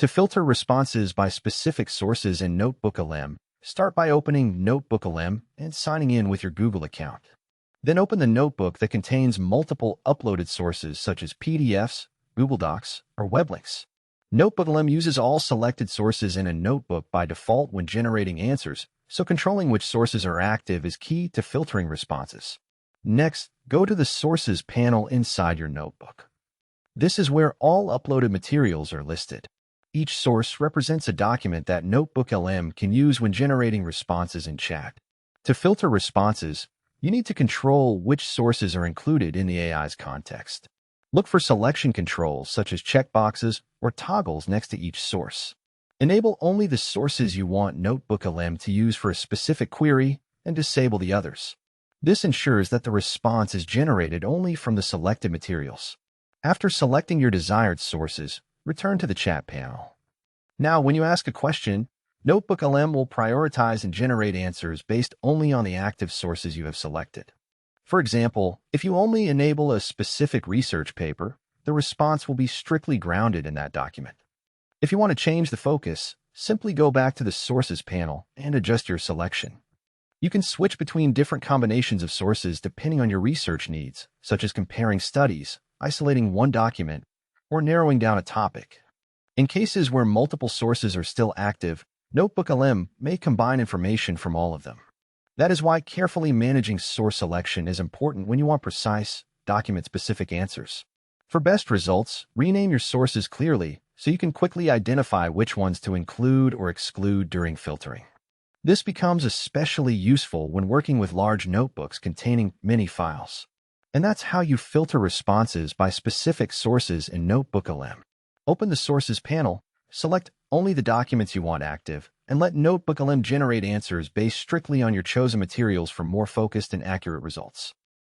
To filter responses by specific sources in NotebookLM, start by opening NotebookLM and signing in with your Google account. Then open the notebook that contains multiple uploaded sources such as PDFs, Google Docs, or web links. NotebookLM uses all selected sources in a notebook by default when generating answers, so controlling which sources are active is key to filtering responses. Next, go to the Sources panel inside your notebook. This is where all uploaded materials are listed. Each source represents a document that NotebookLM can use when generating responses in chat. To filter responses, you need to control which sources are included in the AI's context. Look for selection controls such as checkboxes or toggles next to each source. Enable only the sources you want NotebookLM to use for a specific query and disable the others. This ensures that the response is generated only from the selected materials. After selecting your desired sources, return to the chat panel. Now, when you ask a question, NotebookLM will prioritize and generate answers based only on the active sources you have selected. For example, if you only enable a specific research paper, the response will be strictly grounded in that document. If you want to change the focus, simply go back to the Sources panel and adjust your selection. You can switch between different combinations of sources depending on your research needs, such as comparing studies, isolating one document, or narrowing down a topic. In cases where multiple sources are still active, NotebookLM may combine information from all of them. That is why carefully managing source selection is important when you want precise, document-specific answers. For best results, rename your sources clearly so you can quickly identify which ones to include or exclude during filtering. This becomes especially useful when working with large notebooks containing many files. And that's how you filter responses by specific sources in NotebookLM. Open the Sources panel, select only the documents you want active, and let NotebookLM generate answers based strictly on your chosen materials for more focused and accurate results.